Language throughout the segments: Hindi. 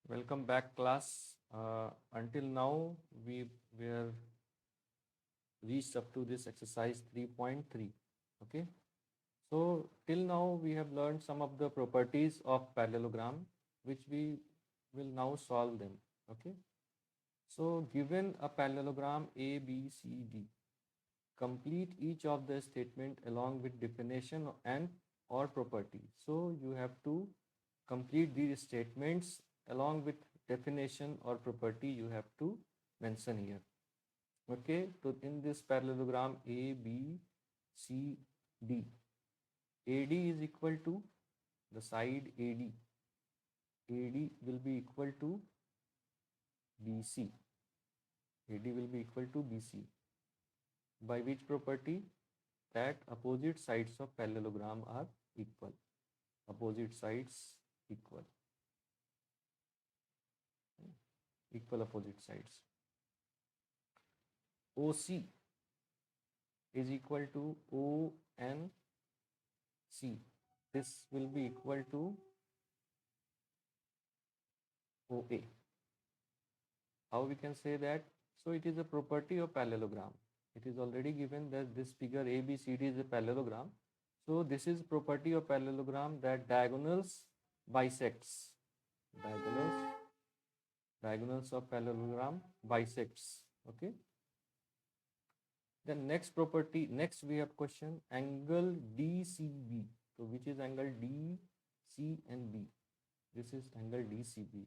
Welcome back, class. Until now, we were reached up to this exercise 3.3. Okay. So, till now, we have learned some of the properties of parallelogram, which we will now solve them. Okay. So, given a parallelogram A, B, C, D, complete each of the statement along with definition and or property. So, you have to complete these statements along with definition or property you have to mention here. Okay, so in this parallelogram A, B, C, D, AD is equal to the side AD. AD will be equal to BC. AD will be equal to BC. By which property? That opposite sides of parallelogram are equal. Opposite sides equal. Equal opposite sides. OC is equal to ONC. This will be equal to OA. How we can say that? So it is a property of parallelogram. It is already given that this figure ABCD is a parallelogram. So this is property of parallelogram that diagonals bisects. Diagonals of parallelogram bisects. Okay. Then next property, next we have question angle DCB. So which is angle DC and B? This is angle DCB.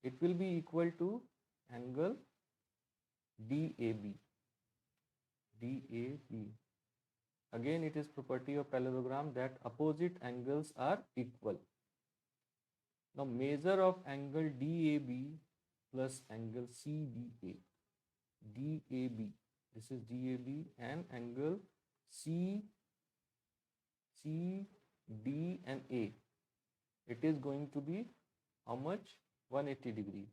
It will be equal to angle DAB. DAB. Again, it is property of parallelogram that opposite angles are equal. Now, measure of angle DAB plus angle CDA. DAB. This is DAB and angle CD and A. It is going to be how much? 180 degree.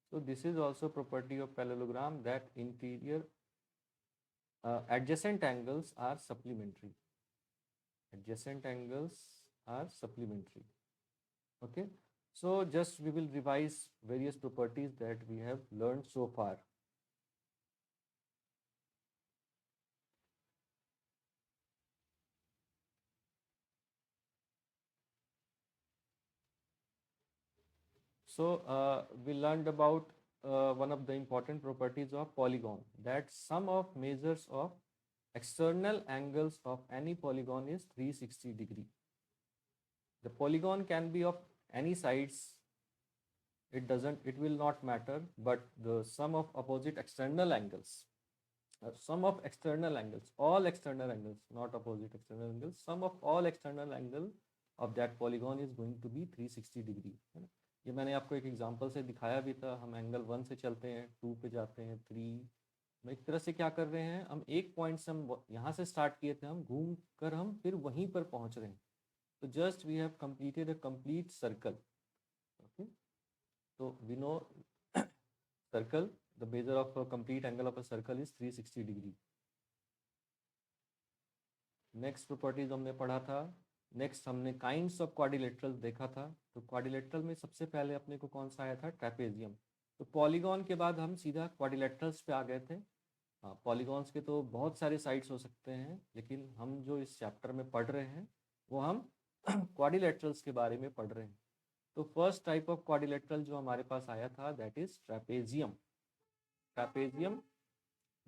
So this is also property of parallelogram that interior adjacent angles are supplementary. Adjacent angles are supplementary. Okay. So just we will revise various properties that we have learned so far. So we learned about one of the important properties of polygon, that sum of measures of external angles of any polygon is 360 degree. The polygon can be of any sides. It will not matter, but the sum of opposite external angles, sum of external angles, all external angles, not opposite external angles, sum of all external angle of that polygon is going to be 360 degree, है ना? ये मैंने आपको एक एग्जांपल से दिखाया भी था. हम एंगल 1 से चलते हैं, 2 पे जाते हैं, 3. हम एक तरह से क्या कर रहे हैं, हम एक पॉइंट से हम यहाँ से स्टार्ट किए थे, हम घूम कर हम फिर वहीं पर पहुँच रहे हैं. तो just we have completed a complete circle. Okay, तो we know circle, the measure of a complete angle of a circle is 360 degree. Next properties हमने पढ़ा था. नेक्स्ट हमने काइंड्स ऑफ क्वाड्रिलेटरल देखा था. तो क्वाड्रिलेटरल में सबसे पहले अपने को कौन सा आया था? ट्रेपेजियम. तो पॉलीगॉन के बाद हम सीधा क्वाड्रिलेटरल्स पे आ गए थे. हाँ, पॉलीगॉन्स के तो बहुत सारे साइड्स हो सकते हैं, लेकिन हम जो इस चैप्टर में पढ़ रहे हैं वो हम क्वाड्रिलेटरल्स के बारे में पढ़ रहे हैं. तो फर्स्ट टाइप ऑफ क्वाड्रिलेटरल जो हमारे पास आया था दैट इज ट्रेपेजियम. ट्रेपेजियम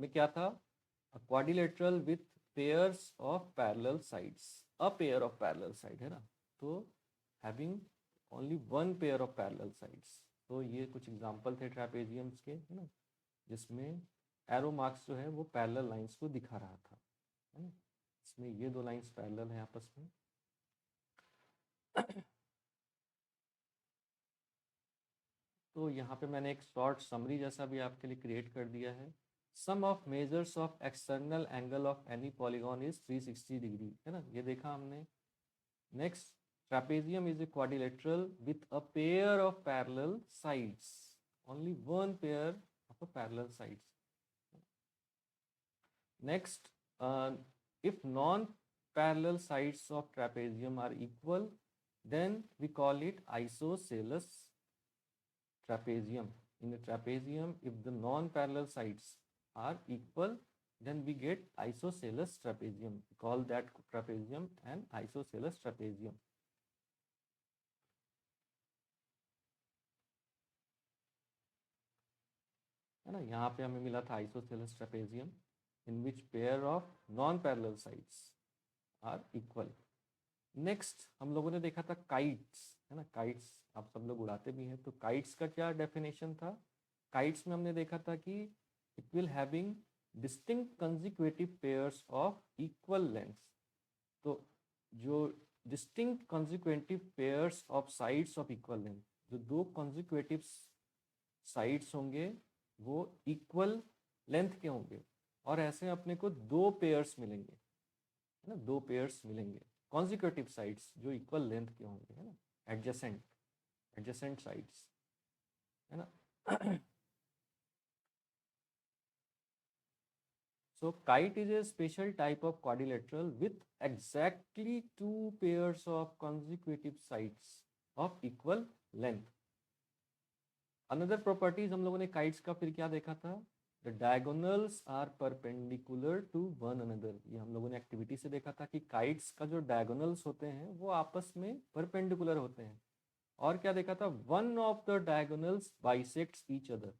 में क्या था? Quadrilateral with pairs of parallel sides. A pair of parallel side है ना, तो having only one pair of parallel sides. तो ये कुछ एग्जांपल थे ट्रेपेजियम्स के, है ना, जिसमें एरो मार्क्स जो है वो पैरेलल लाइंस को दिखा रहा था, है ना. इसमें ये दो लाइंस पैरेलल हैं आपस में. तो यहाँ पे मैंने एक शॉर्ट समरी जैसा भी आपके लिए क्रिएट कर दिया है. Sum of measures of external angle of any polygon is 360 degree, है ना, ये देखा हमने. Next, trapezium is a quadrilateral with a pair of parallel sides. Only one pair of a parallel sides. Next, if non-parallel sides of trapezium are equal, then we call it isosceles trapezium. In a trapezium, if the non-parallel sides are equal, then we get isosceles trapezium. We call that trapezium an isosceles trapezium. है ना, यहाँ पे हमें मिला था isosceles trapezium in which pair of non-parallel sides are equal. Next हम लोगों ने देखा था काइट्स, है ना, काइट्स आप सब लोग उड़ाते भी हैं, तो काइट्स का क्या डेफिनेशन था? काइट्स में हमने देखा था कि it will having distinct consecutive pairs of equal length. तो जो distinct consecutive pairs of sides of equal length, जो दो कंसेक्यूटिव साइड्स होंगे वो इक्वल लेंथ के होंगे, और ऐसे अपने को दो पेयर्स मिलेंगे, है ना, दो पेयर्स मिलेंगे कॉन्जिक्यूटिव साइड्स जो इक्वल लेंथ के होंगे, है ना, एडजेसेंट साइड्स, है ना. So kite is a special type of quadrilateral with exactly two pairs of consecutive sides of equal length. Another properties हम लोगों ने kites का फिर क्या देखा था? The diagonals are perpendicular to one another. ये हम लोगों ने एक्टिविटी से देखा था कि kites का जो diagonals होते हैं वो आपस में perpendicular होते हैं. और क्या देखा था? One of the diagonals bisects each other.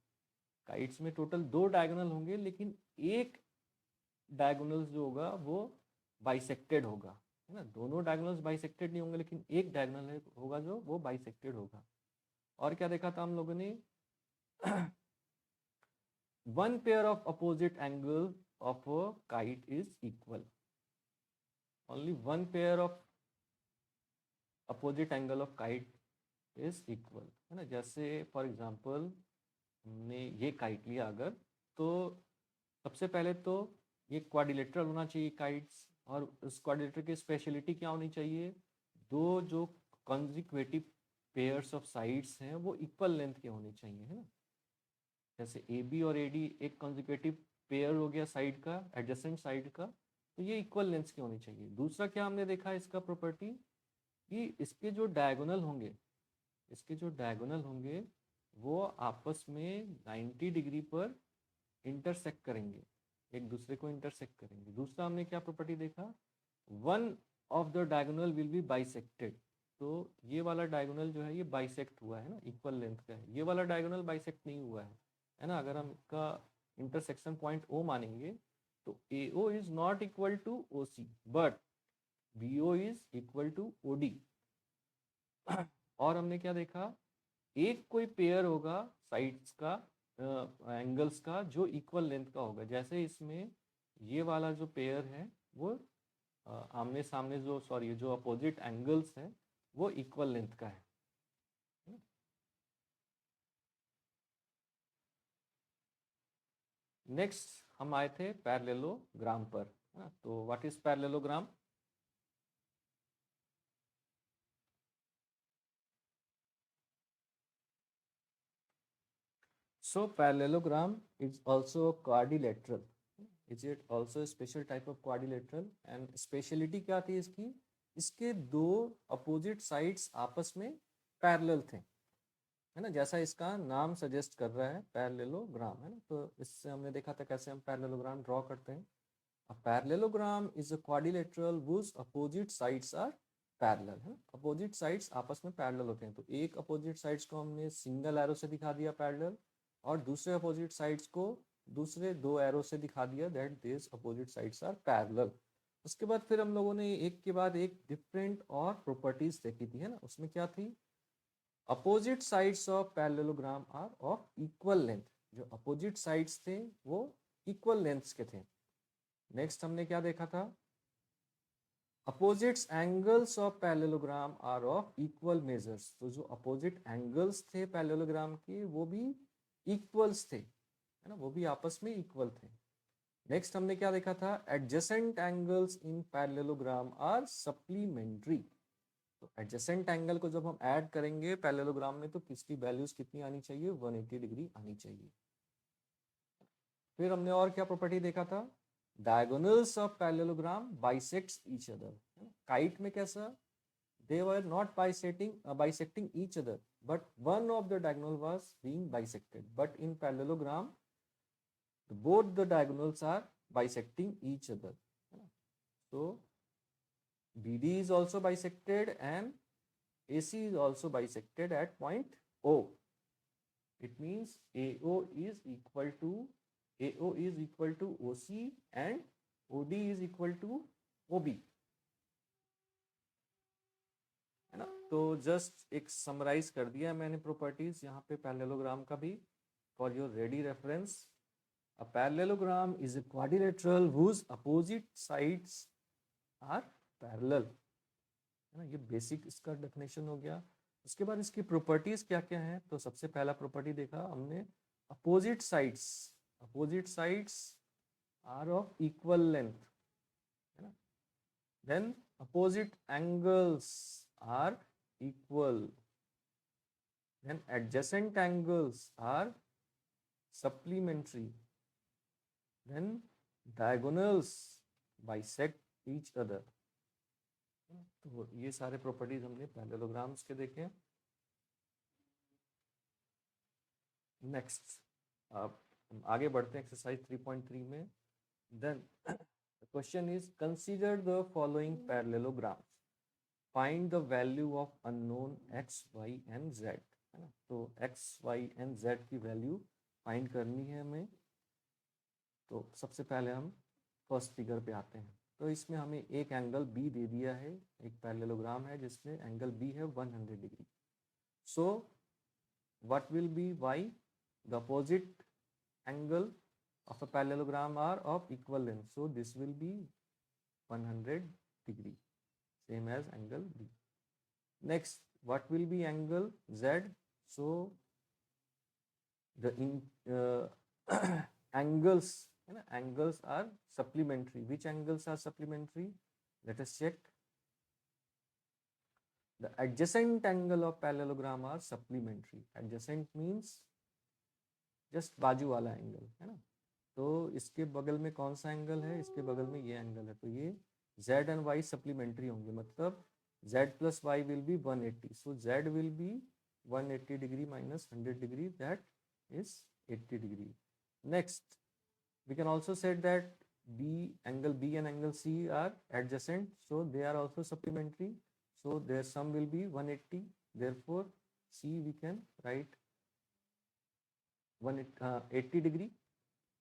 kites में टोटल दो diagonal होंगे, लेकिन एक डायगोनल्स जो होगा वो बाइसेक्टेड होगा, है ना. दोनों डायगोनल्स बाइसेक्टेड नहीं होंगे, लेकिन एक डायगोनल होगा जो वो बाइसेक्टेड होगा. और क्या देखा था हम लोगों ने? One pair of opposite angle of a kite is equal. Only one pair of opposite angle of kite is equal, है ना. जैसे फॉर एग्जांपल हमने ये काइट लिया अगर, तो सबसे पहले तो ये क्वाड्रिलेटरल होना चाहिए काइट्स, और उस क्वाड्रिलेटर की स्पेशलिटी क्या होनी चाहिए? दो जो कंसेक्यूटिव पेयर्स ऑफ साइड्स हैं वो इक्वल लेंथ के होने चाहिए, है ना. जैसे ए बी और ए डी एक कंसेक्यूटिव पेयर हो गया साइड का, एडजेसेंट साइड का, तो ये इक्वल लेंथ के होने चाहिए. दूसरा क्या हमने देखा इसका प्रॉपर्टी, कि इसके जो डायगोनल होंगे, इसके जो डायगोनल होंगे वो आपस में 90 डिग्री पर इंटरसेक्ट करेंगे, एक दूसरे को इंटरसेक्ट करेंगे. दूसरा हमने क्या प्रॉपर्टी देखा? One of the diagonal will be bisected. तो ये वाला डायगोनल जो है ये बाइसेक्ट हुआ है ना, इक्वल लेंथ का है. ये वाला डायगोनल बाइसेक्ट नहीं हुआ है ना. अगर हम इसका इंटरसेक्शन पॉइंट ओ मानेंगे तो AO is not equal to OC, but BO is equal to OD. और हमने क्या देखा? एक कोई पेयर होगा साइड्स का, एंगल्स का, जो इक्वल लेंथ का होगा. जैसे इसमें ये वाला जो पेयर है वो आमने सामने जो अपोजिट एंगल्स हैं वो इक्वल लेंथ का है. नेक्स्ट हम आए थे पैरेललोग्राम पर, है ना. तो what is parallelogram? So parallelogram is also a quadrilateral. Is it also a special type of quadrilateral? And speciality क्या थी इसकी? इसके दो अपोजिट साइड्स आपस में पैरेलल थे, है ना. जैसा इसका नाम सजेस्ट कर रहा है, पैरेललोग्राम, है ना. तो इससे हमने देखा था कैसे हम पैरेललोग्राम ड्रॉ करते हैं. A parallelogram is a quadrilateral whose opposite sides are parallel, है. अपोजिट साइड्स आपस में पैरेलल होते हैं. तो एक अपोजिट साइड्स को हमने सिंगल एरो से दिखा दिया पैरेलल, और दूसरे अपोजिट साइड्स को दूसरे दो एरो से दिखा दिया that this opposite sides are parallel. उसके बाद फिर हम लोगों ने एक के बाद एक डिफरेंट और प्रॉपर्टीज देखी थी, है ना. उसमें क्या थी? Opposite sides of parallelogram are of equal length. जो अपोजिट साइड्स थे वो इक्वल लेंथ्स के थे. नेक्स्ट हमने क्या देखा था? Opposite angles of parallelogram are of equal measures. तो जो अपोजिट एंगल्स थे पैरेललोग्राम के वो भी इक्वल्स थे, है ना, वो भी आपस में इक्वल थे. नेक्स्ट हमने क्या देखा था? Adjacent angles in parallelogram are supplementary. तो एडजेसेंट एंगल को जब हम ऐड करेंगे पैरेललोग्राम में तो किसकी वैल्यूज कितनी आनी चाहिए? 180 डिग्री आनी चाहिए. फिर हमने और क्या प्रॉपर्टी देखा था? Diagonals of parallelogram bisects each other. Kite में कैसा? They were not bisecting each other. but one of the diagonal was being bisected. But in parallelogram, both the diagonals are bisecting each other. So BD is also bisected and AC is also bisected at point O. It means AO is equal to OC and OD is equal to OB, है ना. तो जस्ट एक समराइज कर दिया मैंने प्रॉपर्टीज यहाँ पे पैरेललोग्राम का भी for your ready reference. A parallelogram is a quadrilateral whose opposite sides are parallel, है ना. ये बेसिक इसका डेफिनेशन हो गया. उसके बाद इसकी प्रॉपर्टीज क्या क्या हैं. तो सबसे पहला प्रॉपर्टी देखा हमने, opposite sides are of equal length, है ना. Then opposite angles are equal, then adjacent angles are supplementary, then diagonals bisect each other. तो ये सारे प्रॉपर्टीज हमने पैरेललोग्राम्स के देखे. नेक्स्ट अब हम आगे बढ़ते हैं एक्सरसाइज 3.3 में. Then question is consider the following parallelograms, find the value of unknown x, y and z, है ना. तो x, y एंड z की वैल्यू फाइंड करनी है हमें. तो सबसे पहले हम फर्स्ट फिगर पे आते हैं. तो इसमें हमें एक एंगल B दे दिया है, एक पैरेललोग्राम है जिसमें एंगल B है 100 degree. So what will be y, the opposite angle of a parallelogram are of equal length, so this will be 100 degree, same as angle B. Next what will be angle Z, so the angles, angles are supplementary. Which angles are supplementary? Let us check. The adjacent angle of parallelogram are supplementary. Adjacent means just बाजू वाला एंगल, है ना. तो इसके बगल में कौन सा एंगल है, इसके बगल में ये एंगल है. तो ये Z एंड Y सप्लीमेंट्री होंगे, मतलब Z plus Y will B 180. So Z will B 180 degree minus 100 degree, that is 80 degree. Next, we can also say that angle B and angle C are adjacent, so they are also supplementary. So their sum will be 180. Therefore, C we can write 180 degree.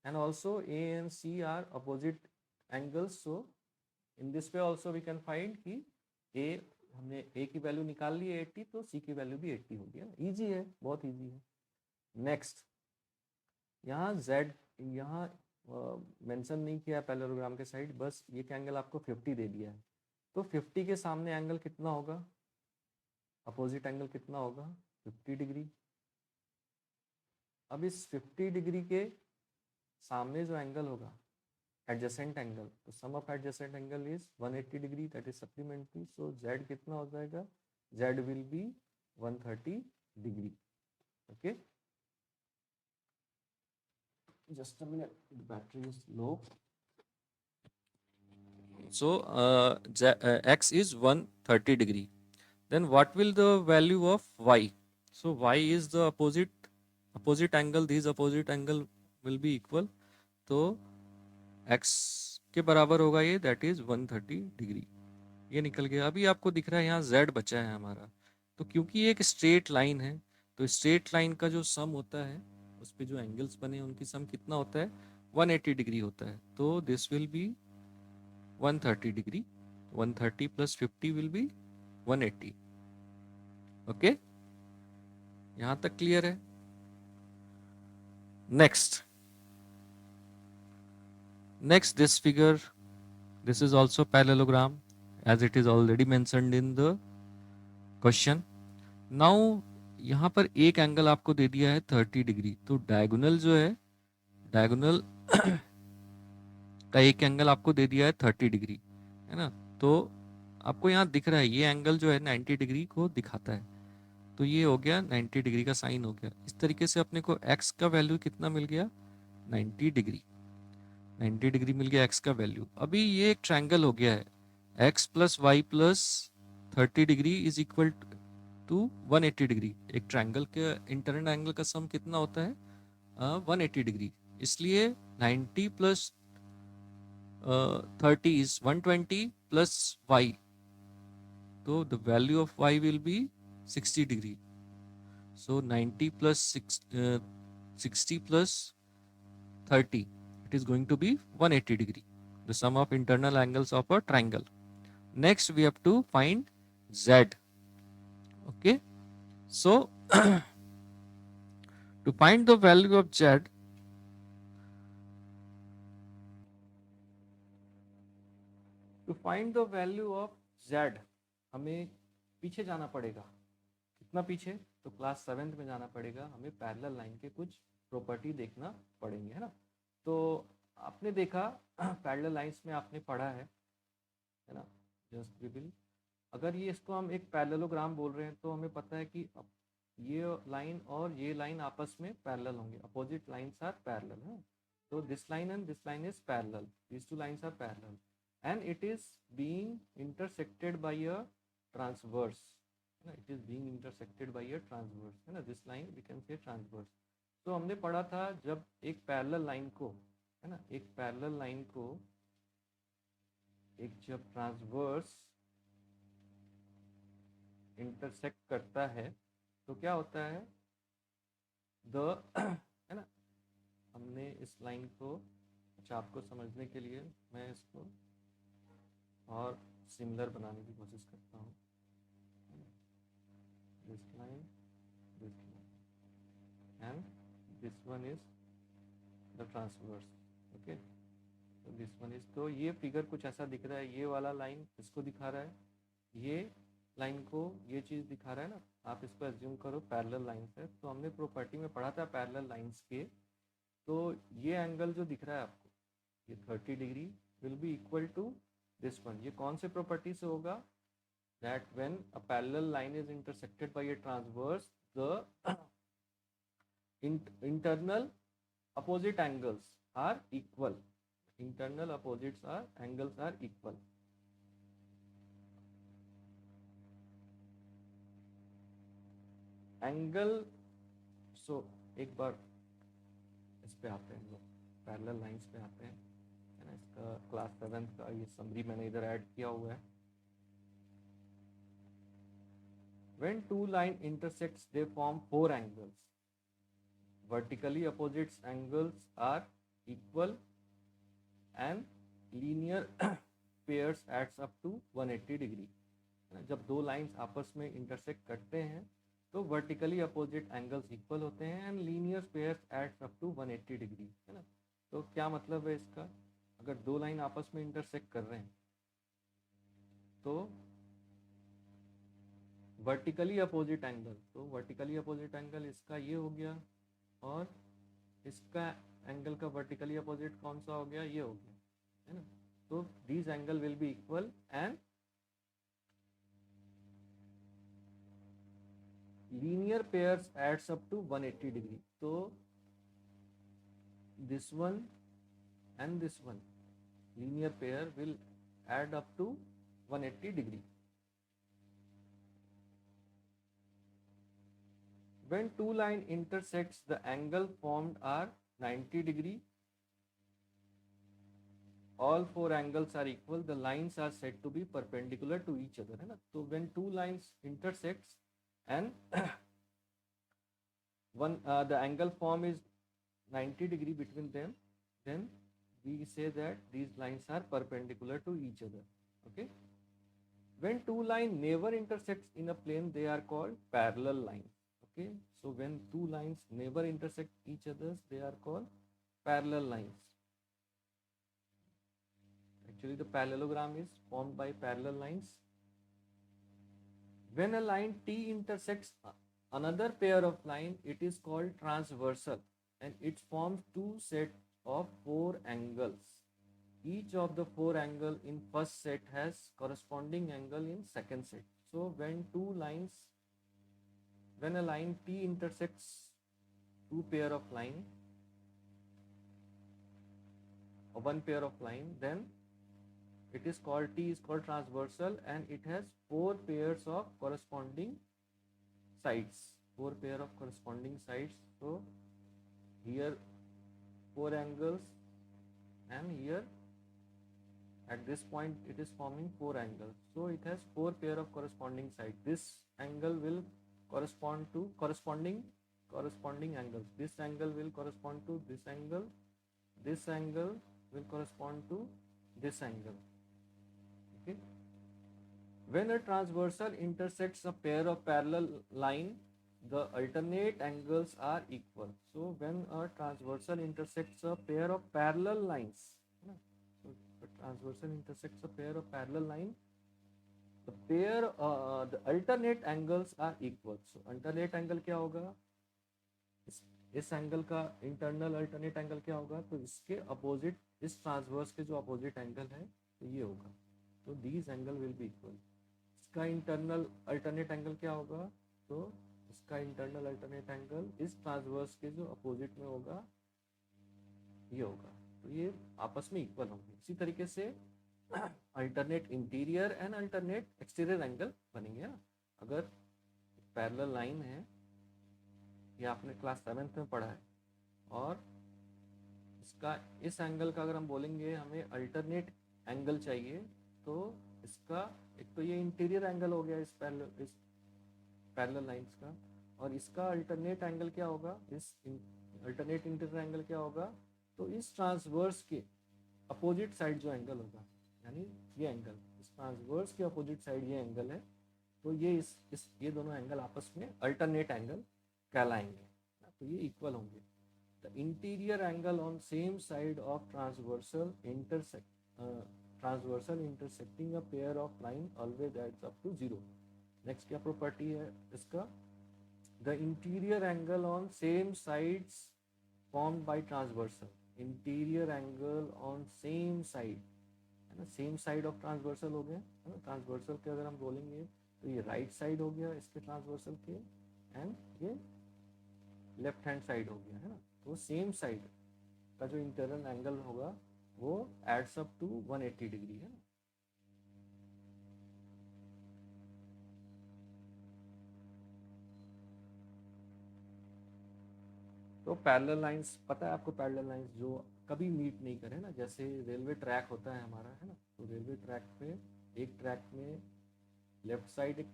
And also A and C are opposite angles. So in this way also we can find कि A, हमने A की वैल्यू निकाल ली है 80, तो C की वैल्यू भी 80 होगी. ईजी है, बहुत ईजी है. नेक्स्ट, यहाँ Z यहाँ मेंशन नहीं किया पैरेललोग्राम के साइड, बस ये एंगल आपको 50 दे दिया है. तो 50 के सामने एंगल कितना होगा, अपोजिट एंगल कितना होगा, 50 डिग्री. अब इस 50 डिग्री के सामने जो एंगल होगा एडजेसेंट एंगल, तो sum of adjacent angle is 180 degree, that is supplementary. So Z कितना हो जाएगा, Z will be 130 degree. Okay, just a minute, the battery is low. So x is 130 degree. Then what will the value of y? So y is the opposite angle, these opposite angle will be equal. तो x के बराबर होगा ये, that is 130 डिग्री. ये निकल गया. अभी आपको दिख रहा है यहाँ z बचा है हमारा. तो क्योंकि ये एक स्ट्रेट लाइन है, तो स्ट्रेट लाइन का जो सम होता है उस पे जो एंगल्स बने उनकी सम कितना होता है, 180 डिग्री होता है. तो this will be 130 degree. 130 plus 50 will be 180. Okay, यहां तक क्लियर है. Next this figure, this is also parallelogram as it is already mentioned in the question. Now यहाँ पर एक एंगल आपको दे दिया है 30 डिग्री. तो डायगोनल जो है, डायगोनल का एक एंगल आपको दे दिया है 30 डिग्री, है ना. तो आपको यहाँ दिख रहा है ये एंगल जो है 90 डिग्री को दिखाता है. तो ये हो गया 90 डिग्री का साइन हो गया. इस तरीके से अपने को x का वैल्यू कितना मिल गया, 90 डिग्री. 90 डिग्री मिल गया x का वैल्यू. अभी ये एक ट्रायंगल हो गया है, x plus y plus 30 degree is equal to 180 degree. एक ट्रायंगल के इंटरनल एंगल का सम कितना होता है? 180 डिग्री। इसलिए 90 प्लस 30 इज 120 प्लस y, तो the value of y will be 60 degree. So 90 plus 60 plus 30, it is going to be 180 degree, the sum of internal angles of a triangle. Next we have to find z. Okay, so to find the value of z, हमें पीछे जाना पड़ेगा। कितना पीछे? तो क्लास 7th में जाना पड़ेगा, हमें पैरेलल लाइन के कुछ प्रॉपर्टी देखना पड़ेंगे, है ना। तो आपने देखा पैरेलल लाइंस में आपने पढ़ा है ना, जस्ट वी विल, अगर ये इसको हम एक पैरेललोग्राम बोल रहे हैं तो हमें पता है कि ये लाइन और ये लाइन आपस में पैरेलल होंगे, अपोजिट लाइंस आर पैरेलल, है। तो this line and this line is parallel, these two lines are parallel and it is being intersected by a transverse, है ना, it is being intersected by a transverse, है ना, this line we can say transverse. तो हमने पढ़ा था जब एक पैरेलल लाइन को, है ना, एक पैरेलल लाइन को एक जब ट्रांसवर्स इंटरसेक्ट करता है तो क्या होता है, द है ना, हमने इस लाइन को, अच्छा आपको समझने के लिए मैं इसको और सिमिलर बनाने की कोशिश करता हूँ, this line and this one is the transverse. Okay, तो दिस वन इज, तो ये फिगर कुछ ऐसा दिख रहा है, ये वाला लाइन इसको दिखा रहा है, ये लाइन को ये चीज़ दिखा रहा है ना, आप इसको एज्यूम करो पैरेलल लाइंस है। तो हमने प्रॉपर्टी में पढ़ा था पैरेलल लाइंस के, तो ये एंगल जो दिख रहा है आपको, ये 30 degree will be equal to this one. ये कौन से प्रॉपर्टी से होगा? That when a parallel line is intersected by a transverse, the internal opposite angles are equal, internal opposites are angles are equal. Angle, so एक बार इस पे आते हैं, लोग पैरेलल लाइंस पे आते हैं, है ना। इसका क्लास 7th का ये समरी मैंने इधर ऐड किया हुआ है। When two line intersects, they form four angles. Vertically opposite angles are equal and linear pairs adds up to 180 degree. जब दो लाइंस आपस में इंटरसेक्ट करते हैं तो वर्टिकली अपोजिट एंगल्स इक्वल होते हैं and linear pairs adds up to 180 degree, है ना। तो क्या मतलब है इसका? अगर दो लाइन आपस में इंटरसेक्ट कर रहे हैं तो वर्टिकली अपोजिट एंगल, तो वर्टिकली अपोजिट एंगल इसका ये हो गया और इसका एंगल का वर्टिकली अपोजिट कौन सा हो गया? ये हो गया, है ना। तो these angle will be equal and linear pairs adds up to 180 degree. तो this one and this one linear pair will add up to 180 degree. When two line intersects, the angle formed are 90 degree. All four angles are equal. The lines are said to be perpendicular to each other, है ना। तो when two lines intersects and one the angle form is 90 degree between them, then we say that these lines are perpendicular to each other. Okay, when two lines never intersects in a plane, they are called parallel lines. Okay, so when two lines never intersect each other, they are called parallel lines. Actually the parallelogram is formed by parallel lines. When a line T intersects another pair of line, it is called transversal and it forms two sets of four angles. Each of the four angle in first set has corresponding angle in second set. So when a line T intersects two pair of line, or one pair of line, then it is called, T is called transversal and it has four pairs of corresponding sides, 4 pair of corresponding sides. So here 4 angles, and here at this point it is forming 4 angles. So it has 4 pair of corresponding sides. This angle will correspond to corresponding angles. This angle will correspond to this angle. This angle will correspond to this angle. Okay. When a transversal intersects a pair of parallel line, the alternate angles are equal. So when a transversal intersects a pair of parallel lines, so a transversal intersects a pair of parallel line, the alternate angles are equal. So alternate angle क्या होगा? इस एंगल का इंटरनल अल्टरनेट एंगल क्या होगा? तो इसके अपोजिट, इस ट्रांसवर्स के जो अपोजिट एंगल है तो ये होगा. तो these angle will be equal. इसका इंटरनल अल्टरनेट एंगल क्या होगा? तो इसका इंटरनल अल्टरनेट एंगल इस ट्रांसवर्स के जो अपोजिट में होगा ये होगा. तो ये आपस में इक्वल होंगे. इसी तरीके से alternate interior and alternate exterior angle बनेंगे ना. अगर पैरेलल लाइन है, ये आपने क्लास 7th में पढ़ा है, और इसका इस एंगल का अगर हम बोलेंगे हमें अल्टरनेट एंगल चाहिए, तो इसका एक तो ये इंटीरियर एंगल हो गया इस पैरेलल लाइंस का, और इसका अल्टरनेट एंगल क्या होगा? इस अल्टरनेट इंटीरियर एंगल क्या होगा? तो इस ट्रांसवर्स के अपोजिट साइड जो एंगल होगा, यानी ये एंगल, इस ट्रांसवर्स के अपोजिट साइड ये एंगल है, तो ये ये दोनों एंगल आपस में अल्टरनेट एंगल कहलाएंगे. तो ये इक्वल होंगे. The interior angle on same side of transversal intersecting a pair of line always adds up to 0. Next क्या प्रॉपर्टी है इसका? The interior angle on same sides formed by transversal. Interior angle on same side है ना, सेम साइड ऑफ ट्रांसवर्सल हो गया है ना. ट्रांसवर्सल के अगर हम बोलेंगे तो ये राइट साइड हो गया इसके ट्रांसवर्सल के, एंड ये लेफ्ट हैंड साइड हो गया है ना. तो सेम साइड का जो इंटरनल एंगल होगा वो एड्स अप टू 180 डिग्री है ना. तो पैरेलल लाइंस, पता है आपको, पैरेलल लाइंस जो कभी मीट नहीं करे ना, जैसे रेलवे ट्रैक होता है हमारा है ना, तो रेलवे ट्रैक पे एक ट्रैक में लेफ्ट साइड एक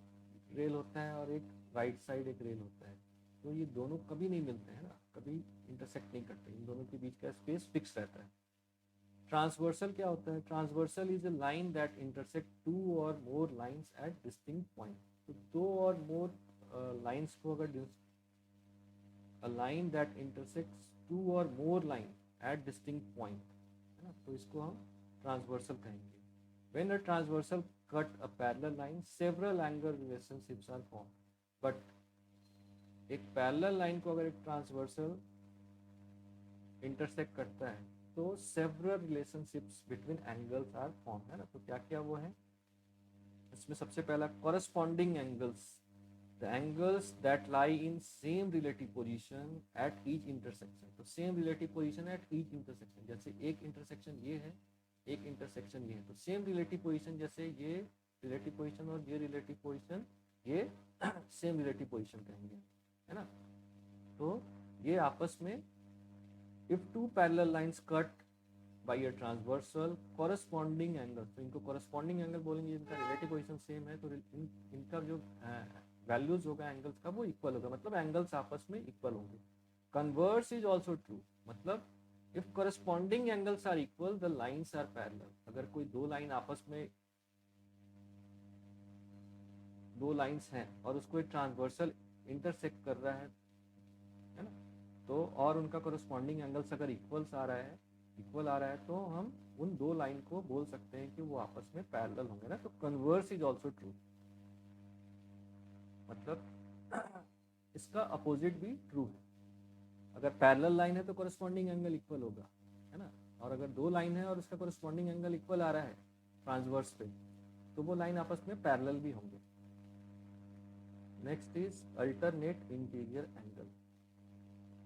रेल होता है और एक राइट साइड एक रेल होता है. तो ये दोनों कभी नहीं मिलते हैं ना, कभी इंटरसेक्ट नहीं करते. इन दोनों के बीच का स्पेस फिक्स रहता है. ट्रांसवर्सल क्या होता है? Transversal is a line that intersect 2 और मोर लाइंस एट डिस्टिंक्ट पॉइंट. तो 2 और मोर लाइंस को अगर a line that intersects 2 or more line at distinct point है ना, तो इसको हम ट्रांसवर्सल कहेंगे. when a transversal cut a parallel line, several angle relationships are formed. but एक पैरेलल लाइन को अगर एक ट्रांसवर्सल इंटरसेक्ट करता है तो several relationships between angles are form है ना. तो क्या क्या वो है इसमें? सबसे पहला corresponding angles, the angles that lie in same relative position at each intersection. तो same relative position at each intersection, जैसे एक intersection ये है, एक intersection ये है, तो same relative position, जैसे ये relative position और ये relative position, ये same relative position कहेंगे है ना. तो ये आपस में if two parallel lines cut by a transversal corresponding angle, तो इनको corresponding angle बोलेंगे, इनका relative position same है, तो इनका जो वैल्यूज होगा एंगल्स का वो इक्वल होगा, मतलब एंगल्स आपस में इक्वल होंगे. कन्वर्स इज ऑल्सो ट्रू, मतलब if corresponding angles are equal the lines are parallel. अगर कोई दो लाइन आपस में, दो लाइंस हैं और उसको एक ट्रांसवर्सल इंटरसेक्ट कर रहा है ना, तो और उनका करस्पॉन्डिंग एंगल्स अगर इक्वल आ रहा है तो हम उन दो लाइन को बोल सकते हैं कि वो आपस में पैरेलल होंगे ना. तो कन्वर्स इज ऑल्सो ट्रू, मतलब इसका अपोजिट भी ट्रू है. अगर पैरेलल लाइन है तो करस्पॉन्डिंग एंगल इक्वल होगा है ना, और अगर दो लाइन है और उसका करस्पॉन्डिंग एंगल इक्वल आ रहा है ट्रांसवर्स पे, तो वो लाइन आपस में पैरेलल भी होंगे. Next is alternate interior angle.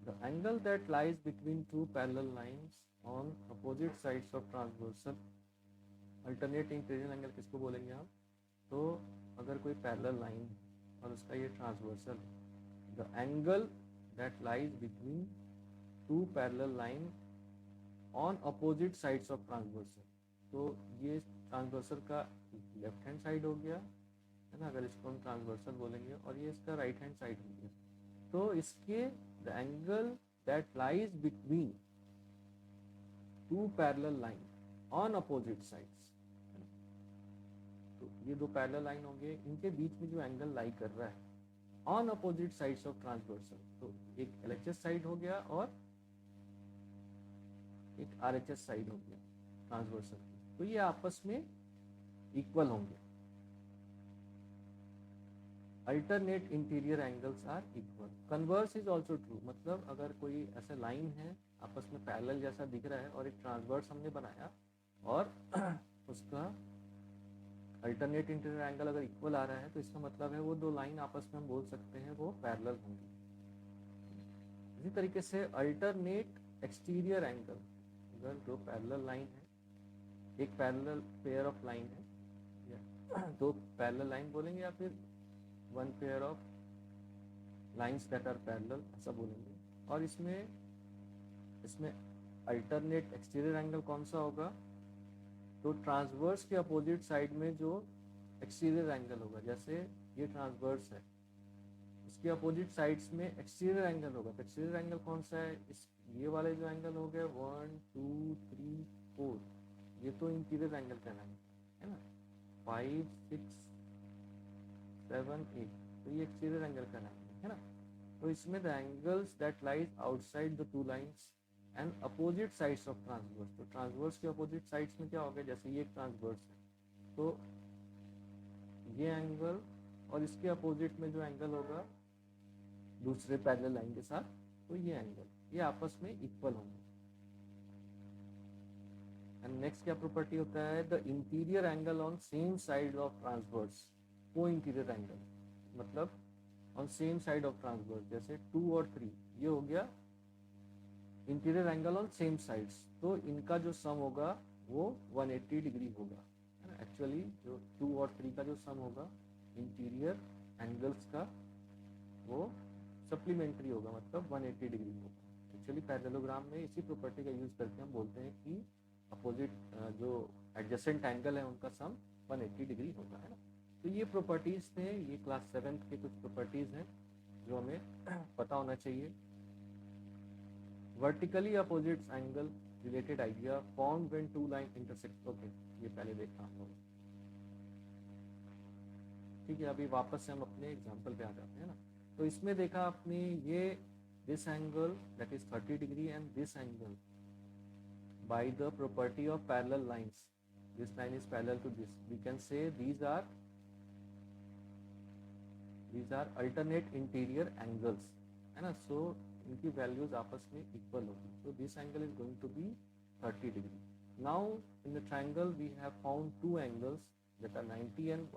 The angle that lies between two parallel lines on opposite sides of transversal. Alternate interior angle किसको बोलेंगे आप? तो अगर कोई पैरेलल लाइन और उसका ये transversal, the angle that lies between two parallel line on opposite sides of transversal. तो ये ट्रांसवर्सल का लेफ्ट हैंड साइड हो गया है ना, अगर इसको हम ट्रांसवर्सल बोलेंगे, और ये इसका राइट हैंड साइड हो गया। तो इसके the angle that lies between two parallel line on opposite sides, तो ये दो पैरेलल लाइन होंगे, इनके बीच में जो एंगल लाई कर रहा है on opposite sides of transversal, तो एक LHS साइड हो गया और एक RHS साइड हो गया ट्रांसवर्सल की, तो ये आपस में इक्वल होंगे। Alternate interior angles are equal. Converse is also true, मतलब अगर कोई ऐसा लाइन है आपस में पैरेलल जैसा दिख रहा है और एक ट्रांसवर्स हमने बनाया और उसका अल्टरनेट इंटीरियर एंगल अगर इक्वल आ रहा है, तो इसका मतलब है वो दो लाइन आपस में हम बोल सकते हैं वो पैरेलल होंगी। इसी तरीके से अल्टरनेट एक्सटीरियर एंगल, अगर दो पैरेलल लाइन है, एक पैरेलल पेयर ऑफ लाइन है, या दो पैरेलल लाइन बोलेंगे या फिर one pair of lines that are parallel ऐसा बोलेंगे, और इसमें अल्टरनेट एक्सटीरियर एंगल कौन सा होगा, तो ट्रांसवर्स के अपोजिट साइड में जो एक्सटीरियर एंगल होगा, जैसे ये ट्रांसवर्स है, इसके अपोजिट साइड्स में एक्सटीरियर एंगल होगा, तो एक्सटीरियर एंगल कौन सा है, इस ये वाले जो एंगल हो गए 1 2 3 4, ये तो इंटीरियर एंगल कहलाएंगे, है ना, 5 6 7 8, तो ये एक्सटीरियर एंगल कहलाएंगे, है ना। तो इसमें the angles that lies outside the two lines and opposite sides of transverse, तो ट्रांसवर्स के अपोजिट साइड्स में क्या हो गया, जैसे ये ट्रांसवर्स है, तो ये एंगल और इसके अपोजिट में जो एंगल होगा दूसरे पैरेलल लाइन के साथ, तो ये एंगल, ये आपस में इक्वल होंगे। एंड नेक्स्ट क्या प्रॉपर्टी होता है, the interior angle on same side of transverse, को इंटीरियर एंगल, मतलब on same side of transverse, जैसे 2 और 3, ये हो गया interior angle on same sides, तो इनका जो सम होगा वो 180 डिग्री होगा, है ना। एक्चुअली जो 2 और 3 का जो सम होगा इंटीरियर एंगल्स का, वो सप्लीमेंट्री होगा, मतलब 180 डिग्री होगा। एक्चुअली पैरेललोग्राम में इसी प्रॉपर्टी का यूज करके हम बोलते हैं कि अपोजिट जो एडजेसेंट एंगल है उनका सम 180 डिग्री होगा, है ना। तो ये प्रॉपर्टीज थे, ये क्लास 7 के कुछ प्रॉपर्टीज हैं जो हमें पता होना चाहिए। Vertically opposite angle related idea found when two line intersect, okay ये पहले देखा हम लोग, ठीक है। अभी वापस से हम अपने एग्जांपल पे आ जाते हैं ना। तो इसमें देखा आपने ये this angle that is 30 degree and this angle by the property of parallel lines, this line is parallel to this, we can say these are alternate interior angles, है ना। so इनकी values आपस में equal होगी, so this angle is going to be 30 degree. Now in the triangle we have found two angles that are 90 and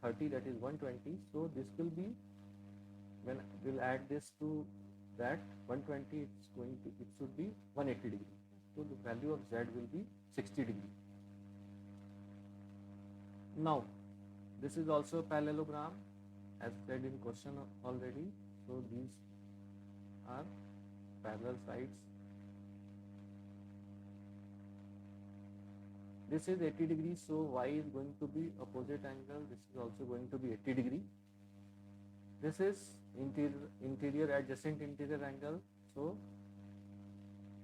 30, that is 120, so this will be, when we'll add this to that 120, it should be 180 degree, so the value of Z will be 60 degree. Now this is also a parallelogram as said in question already, so these are parallel sides. This is 80 degree, so Y is going to be opposite angle, this is also going to be 80 degree. This is interior adjacent interior angle, so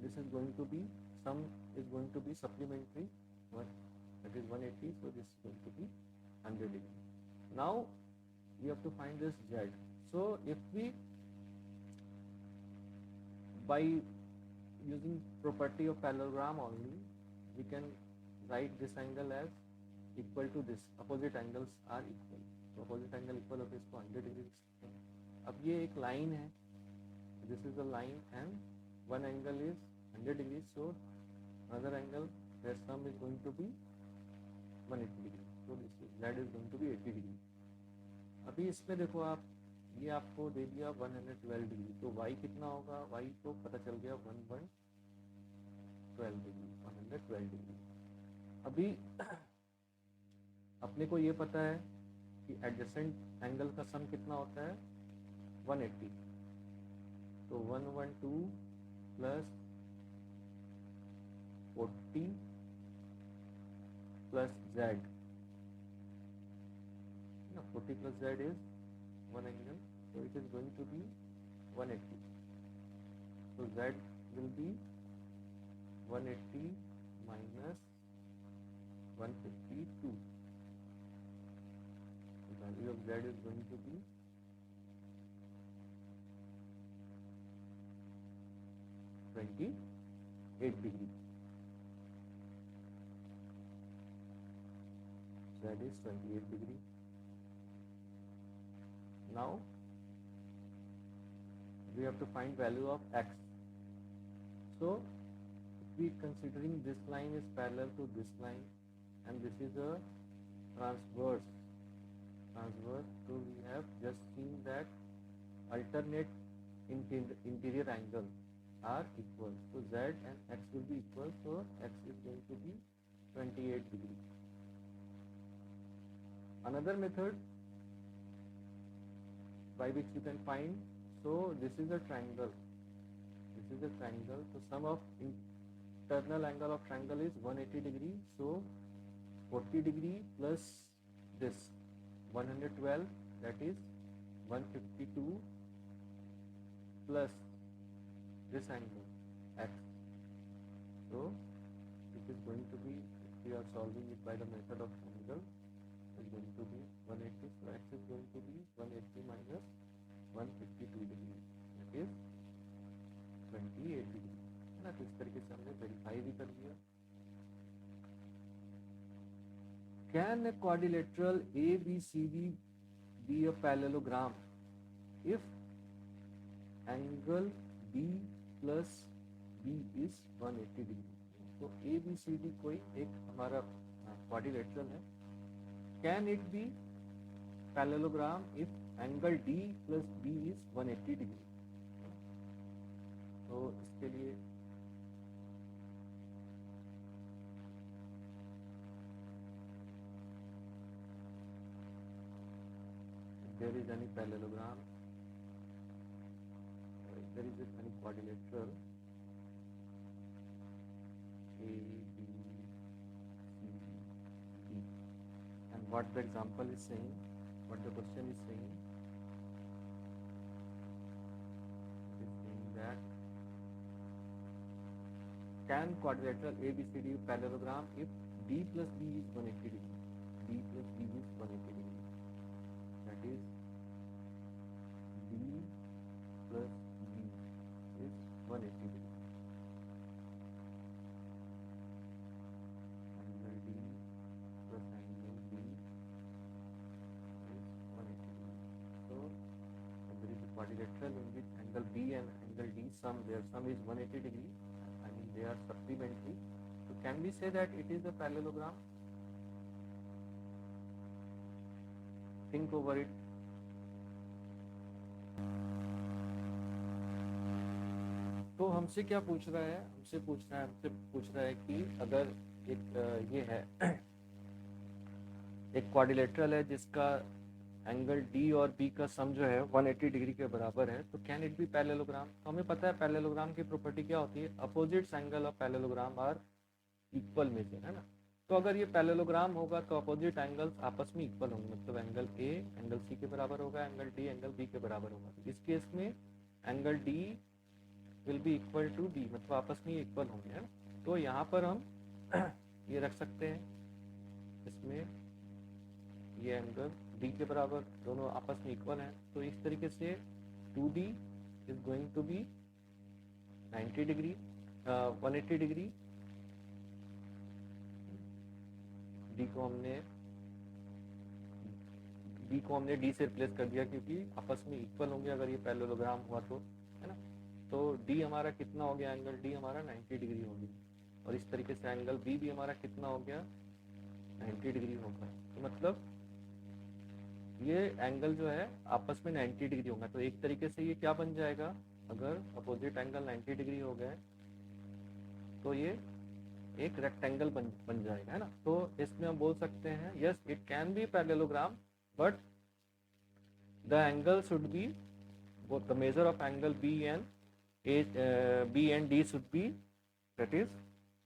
this is going to be, sum is going to be supplementary, that is 180, so this is going to be 100 degree. Now we have to find this Z. So if we, by using property of parallelogram only, we can write this angle as equal to this, opposite angles are equal, तो opposite angle equal होकर इसको 100 डिग्री लिख सकते हैं। अब ये एक लाइन है, this is a line and one angle is 100 degree, so another angle their sum is going to be 180 degree, so this is Z is going to be 80 degree. अभी इसमें देखो आप, ये आपको दे दिया 112 डिग्री, तो Y कितना होगा, Y को पता चल गया 112 डिग्री, 112 डिग्री। अभी अपने को ये पता है कि एडजेसेंट एंगल का सम कितना होता है 180, तो 112 plus 40 plus z, 40 plus z is one angle, so it is going to be 180. So z will be 180 minus 152. The value of z is going to be 28 degree. Z is 28 degree. Now we have to find value of x. So if we considering this line is parallel to this line and this is a transverse, so we have just seen that alternate interior angles are equal, so z and x will be equal, so x is going to be 28 degree. Another method by which you can find, so this is a triangle, so sum of internal angle of triangle is 180 degree, so 40 degree plus this 112, that is 152 plus this angle x, so it is going to be, if we are solving it by the method of angle, is going to be 180, so x is going to be 180 minus 152 degree, that is 28 degree, है ना। तो इस तरीके से हमने वेरीफाई भी कर लिया। Can a quadrilateral ABCD be a parallelogram if angle B plus B is 180 degree? तो ABCD कोई एक हमारा quadrilateral है। Can it be parallelogram if angle D plus B is 180 degree? तो इसके लिए there is any parallelogram, there is any quadrilateral A, B, C, D, and what the example is saying, what the question is saying, that can quadrilateral ABCD parallelogram if D plus B is 180 degree, D plus B is 180 degree, that is D plus B is 180 degree, angle D plus angle B is 180 degree. So there is a quadrilateral in which angle B and angle D their sum is 180 degree, I mean they are supplementary, so can we say that it is a parallelogram? Think over it. तो हमसे क्या पूछ रहा है, हमसे पूछ रहा है कि अगर एक ये है एक क्वाड्रिलेटरल है जिसका एंगल डी और बी का सम जो है 180 डिग्री के बराबर है, तो कैन इट बी पैरेललोग्राम? तो हमें पता है पैरेललोग्राम की प्रॉपर्टी क्या होती है, opposites angle of parallelogram are equal measure, है ना। तो अगर ये पैरेललोग्राम होगा तो अपोजिट एंगल्स आपस में इक्वल होंगे, मतलब एंगल ए एंगल सी के बराबर होगा, एंगल डी एंगल बी के बराबर होगा। इस केस में angle D will be equal to D, मतलब आपस में इक्वल होंगे, है ना। तो यहाँ पर हम ये रख सकते हैं, इसमें ये एंगल डी के बराबर, दोनों आपस में इक्वल हैं, तो इस तरीके से 2D is going to be 90 degree 180 degree, D को हमने डी से रिप्लेस कर दिया क्योंकि आपस में इक्वल होंगे अगर ये पैरेललोग्राम हुआ तो, है ना। तो डी हमारा कितना हो गया, एंगल डी हमारा 90 डिग्री हो गया, और इस तरीके से एंगल बी भी हमारा कितना हो गया 90 डिग्री होगा। तो मतलब ये एंगल जो है आपस में 90 डिग्री होगा, तो एक तरीके से ये क्या बन जाएगा, अगर अपोजिट एंगल 90 डिग्री हो गए तो ये एक रेक्टेंगल बन जाएगा, है ना। तो इसमें हम बोल सकते हैं yes it can be parallelogram but the angle should be, both the measure of angle B and B and D should be, that is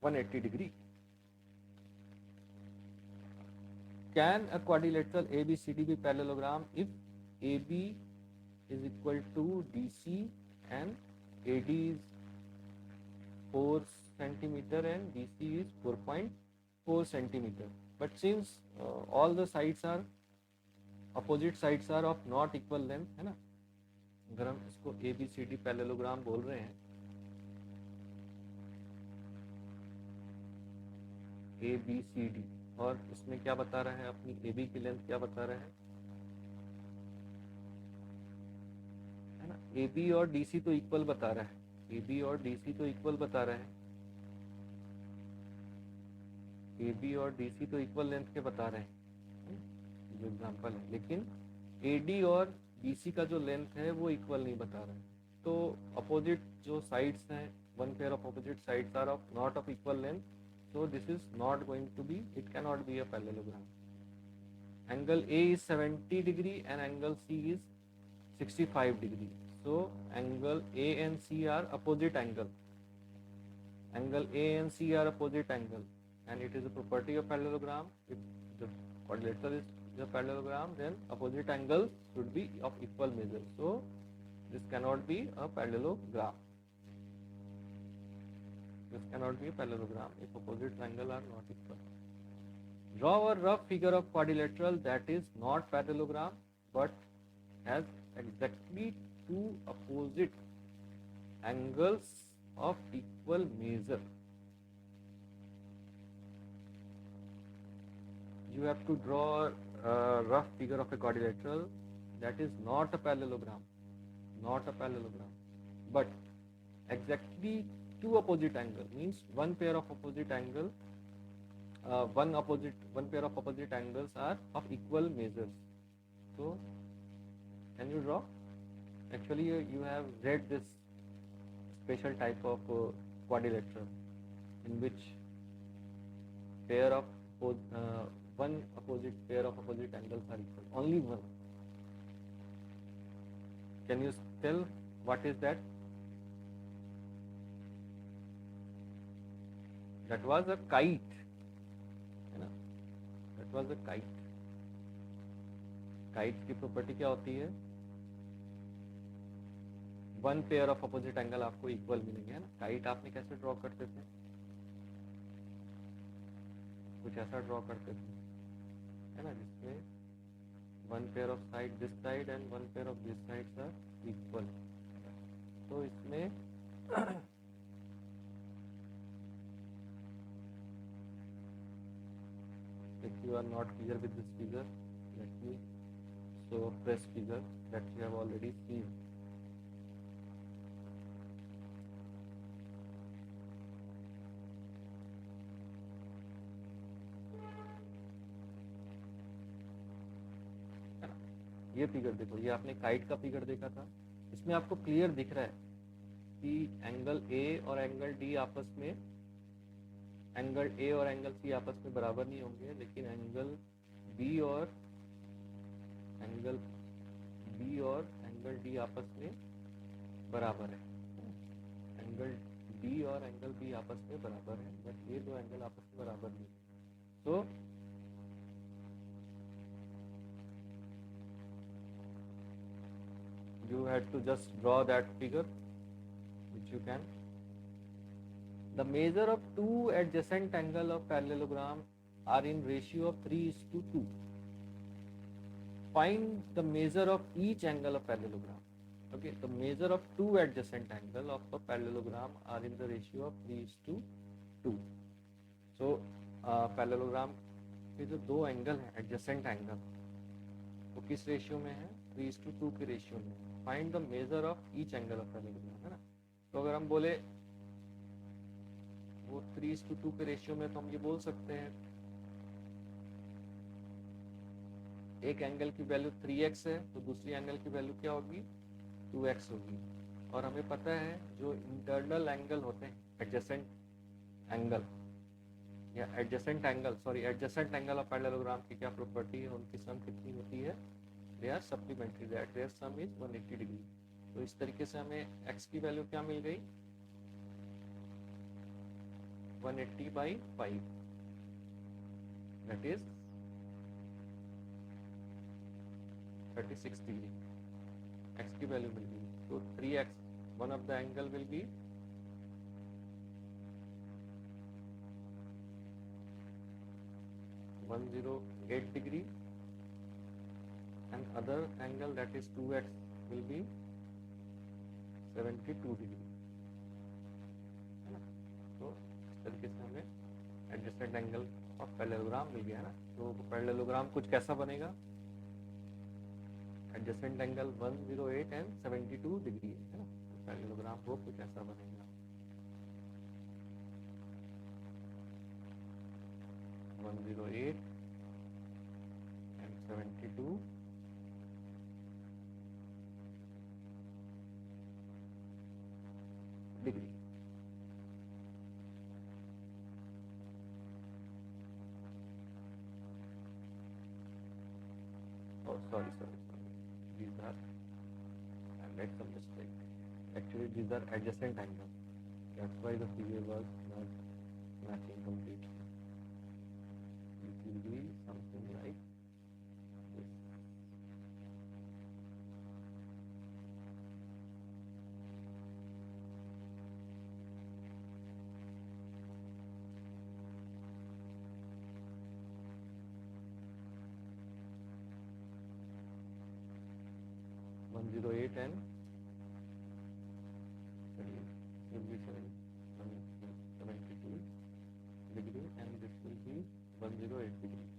180 degree. Can a quadrilateral ABCD be parallelogram if AB is equal to DC and AD is 4 centimeter and DC is 4.4 centimeter? But since all the sides are, opposite sides are of not equal length, है ना, अगर हम इसको ABCD पैरेललोग्राम बोल रहे हैं, ABCD, और इसमें क्या बता रहा है, अपनी AB की लेंथ क्या बता रहा है ना, AB और DC तो इक्वल बता रहा है, AB और DC तो इक्वल बता रहा है, AB और DC तो इक्वल लेंथ के बता रहे हैं, जो एग्जांपल है, लेकिन AD और BC का जो लेंथ है वो इक्वल नहीं बता रहा है. तो अपोजिट जो साइड्स हैं, one pair of opposite sides are of not of equal length, so this is not going to be, it cannot be a parallelogram. Angle A is 70 degree and angle C is 65 degree. So angle A and C are opposite angle. Angle A and C are opposite angle, and it is a property of parallelogram. If the quadrilateral is the parallelogram, then opposite angle should be of equal measure. So this cannot be a parallelogram. This cannot be a parallelogram if opposite angles are not equal. Draw a rough figure of quadrilateral that is not parallelogram but has exactly two opposite angles of equal measure. You have to draw a rough figure of a quadrilateral that is not a parallelogram, but exactly two opposite angle, means one pair of opposite angle, one pair of opposite angles are of equal measures. So can you draw? Actually you have read this special type of quadrilateral in which pair of one opposite pair of opposite angles are equal, only one. Can you tell what is that? That was a kite, है ना, that was a kite. Kite की प्रॉपर्टी क्या होती है? One pair of opposite angle आपको इक्वल मिलेंगे, है ना. काइट आपने कैसे ड्रॉ करते थे? कुछ ऐसा ड्रॉ करते थे, है ना, जिसमें one pair of side this side and one pair of this sides are equal. तो इसमें if you are not clear with this figure, let me show a fresh figure that you have already seen. ये फिगर देखो, ये आपने काइट का फिगर देखा था, इसमें आपको क्लियर दिख रहा है कि एंगल ए और एंगल डी आपस में, एंगल ए और एंगल सी आपस में बराबर नहीं होंगे, लेकिन एंगल बी और एंगल डी आपस में बराबर है. एंगल डी और एंगल बी आपस में बराबर है, बट ये दो एंगल आपस में बराबर नहीं. तो you had to just draw that figure, which you can. The measure of two adjacent angle of parallelogram are in ratio of 3:2. Find the measure of each angle of parallelogram. Okay, the measure of two adjacent angle of a parallelogram are in the ratio of 3:2. So parallelogram के जो दो एंगल हैं, एडजेसेंट एंगल, वो किस रेशियो में है? 3:2 के रेशियो में. Find the measure of each angle of parallelogram, है ना. तो अगर हम बोले वो 3:2 के रेशियो में, तो हम ये बोल सकते हैं एक एंगल की वैल्यू 3x है, तो दूसरी एंगल की वैल्यू क्या होगी? 2x होगी. और हमें पता है जो इंटरनल एंगल होते हैं, एडजेसेंट एंगल, या एडजेसेंट एंगल ऑफ पैरेललोग्राम की क्या प्रॉपर्टी है, उनकी सम कितनी होती है, they are supplementary, that their sum is 180 degree. तो इस तरीके से हमें x की वैल्यू क्या मिल गई, 180/5, दैट इज 36 डिग्री x की वैल्यू मिल गई। तो 3x, one of the angle will B 108 degree and other angle that is 2x will be 72 degree, है ना। तो इस तरीके से हमें एडजेसेंट एंगल ऑफ पैरेललोग्राम मिल गया ना। तो पैरेललोग्राम कुछ कैसा बनेगा, एडजेसेंट एंगल 108 एंड 72 डिग्री है ना। तो पैरेललोग्राम वो कुछ ऐसा बनेगा, 108 and 72 degree. Oh, sorry. These are, I made some mistake. Actually, these are adjacent angles. That's why the figure was not matching completely. It will be something like this. One 108 and will be 72 degree, and this will be 108 degree.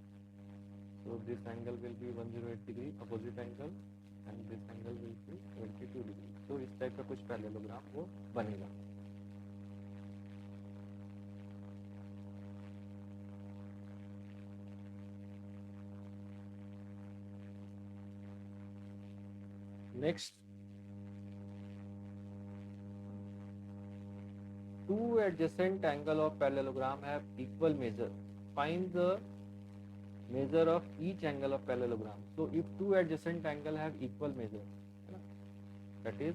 So this angle will be 108 degree opposite angle, and this angle will be 72 degree. तो इस टाइप का कुछ पैरेललोग्राम वो बनेगा। Next, two adjacent angle of parallelogram have equal measure. Find the measure of each angle of parallelogram. So if two adjacent angle have equal measure, that is,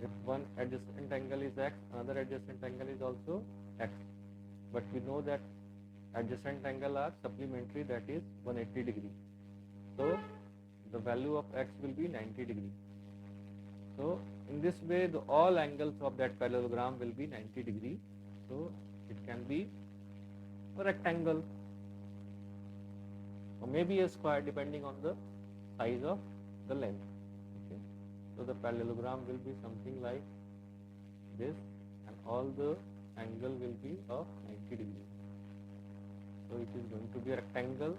if one adjacent angle is x, another adjacent angle is also x, but we know that adjacent angle are supplementary, that is 180 degree. So the value of x will be 90 degree. So in this way, all angles of that parallelogram will be 90 degree. So it can be a rectangle or maybe a square, depending on the size of the length. Okay. So the parallelogram will be something like this, and all the angle will be of 90 degree. So it is going to be a rectangle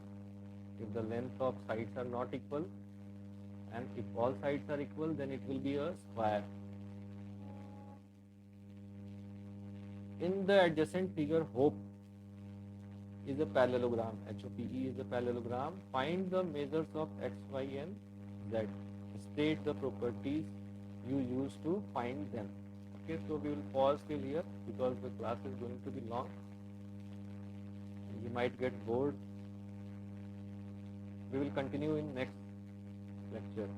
if the length of sides are not equal, and if all sides are equal, then it will be a square. In the adjacent figure, HOPE is a parallelogram. HOPE is a parallelogram. Find the measures of x, y, and z. State the properties you use to find them. Okay, so we will pause till here because the class is going to be long. You might get bored. We will continue in next lecture.